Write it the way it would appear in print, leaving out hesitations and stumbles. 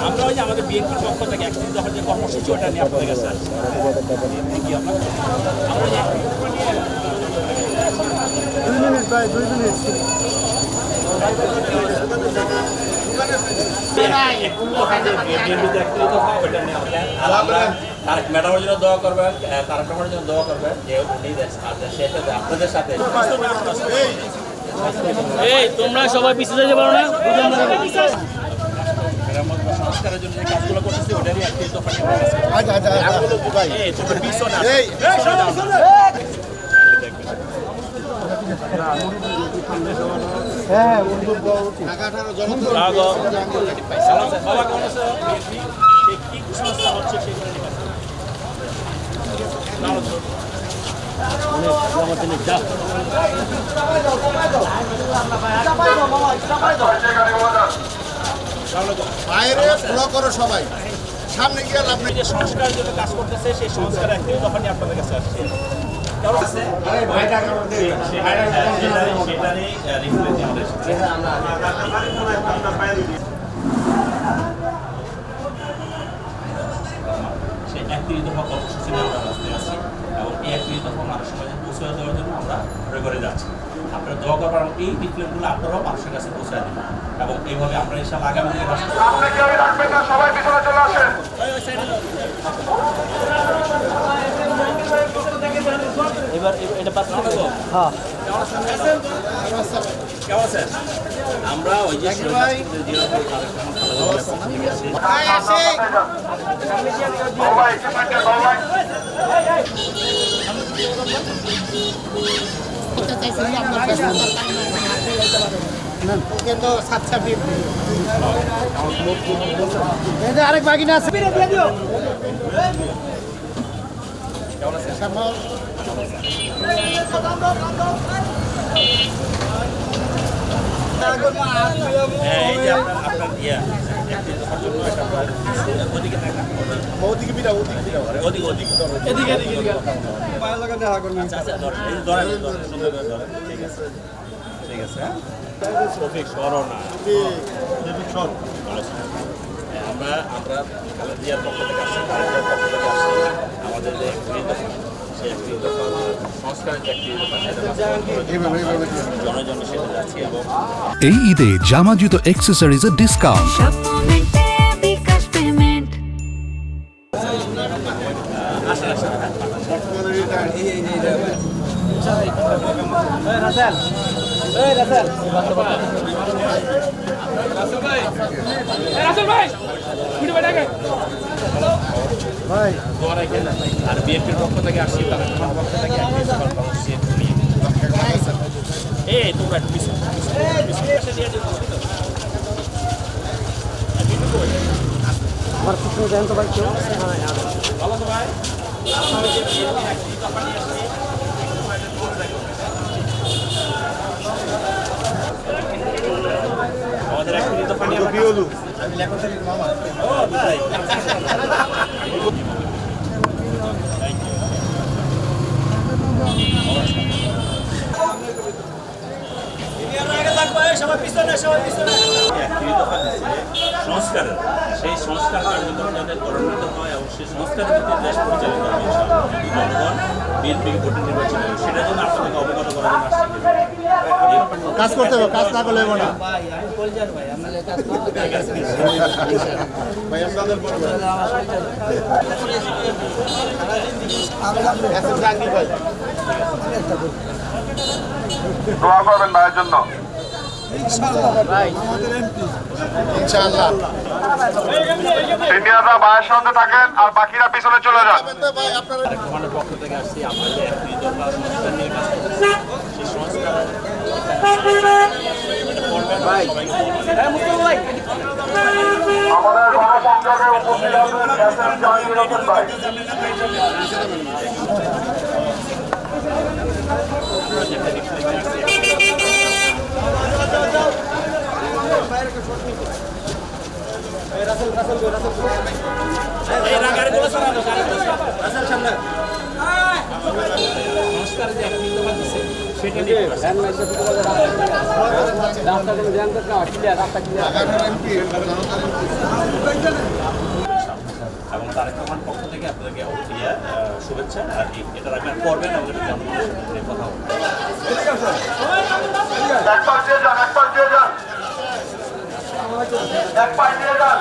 আমরা ওই যে আমাদের বিএনপির পক্ষ থেকে একদিন যখন যে কর্মসূচি ওটা নিয়ে আপনাদের কাছে আসছি। ম্যাডামের জন্য দোয়া করবেন, তারক রহমানের জন্য দোয়া করবেন যে আপনাদের সাথে। এই তোমরা সবাই পিছিয়ে যেতে পারো না, সংস্কারের জন্য যে কাজগুলো করতেছি ওটারই একটি দফা। কি কুসংস্কার হচ্ছে সেগুলো সবাই সামনে গিয়ে আপনি যে সংস্কারের জন্য কাজ করতেছে সেই সংস্কার একটি দফা নিয়ে আপনাদের কাছে আসছে। সেই একটি দফা কর্মসূচি নিয়ে আমরা রাস্তায় আছি এবং এই একটি দফা মানুষের মাঝে পৌঁছে দেওয়ার জন্য আমরা করে যাচ্ছি। আপনারা দোয়া করবেন এই ডিক্লেয়ারগুলো আপনারাও মানুষের কাছে পৌঁছে দেবেন এবং এইভাবে আমরা ইনশাআল্লাহ আগামী দিনে সবাই পিছনে চলে আসেন। এবার এটা পাস করব। হ্যাঁ কেমন আছেন? আমরা ওই যে আরেক বাগিনা আছে। আমরা জিয়ার পক্ষ থেকে আসছি, আমাদের যে সেই সংস্কারের যে জনজনে সেটা যাচ্ছি এবং এই ঈদে জামা জুতো অ্যাক্সেসরিজের ডিসকাউন্ট। আর বিএনপির পক্ষ থেকে আসছি, তাদের পক্ষ থেকে এই তোমরা একটু আমার পিছনে যান তো ভাই, কেউ ভালো তো ভাই। আমাদের এক মিনিট পানি আমি লেখক মামা। ও তাই সংস্কারের সেই সংস্কার কার্যক্রম যাতে ত্বরান্বিত হয় এবং সেই সংস্কারের ভিত্তিতে দেশ পরিচালিত হবে জনগণ বিএনপি ভোটে নির্বাচন হবে, সেটার জন্য আপনাদেরকে অবগত করার জন্য আসছি। কাজ করতে হবে, কাজ না করলে হবে না। দোয়া করবেন ভাইয়ের জন্য। ইনশাআল্লাহ সিনিয়ররা ভাইয়ের সাথে থাকেন আর বাকিরা পিছনে চলে যান। কমান্ডের পক্ষ থেকে আসছি, আমরা যে একটি দফা সংস্কার নিয়ে কাজ করতেছি সেই সংস্কার আমাদের গণসংযোগে উপস্থিত আছেন এসএম জাহাঙ্গীর হোসেন ভাই। সংস্কার যে একটি দফা দিচ্ছে সেটা নিয়ে রাস্তাগুলো জ্যাম করতে ক্লিয়ার, রাস্তা ক্লিয়ার। এবং তারেক রহমান পক্ষ থেকে আপনাদেরকে শুভেচ্ছা আর এটা রাখবেন করবেন এবং এটা জনগণের সাথে কথা বলবেন। এক পাশ দিয়ে যান, এক পাশ দিয়ে যান, এক পাশ দিয়ে যান।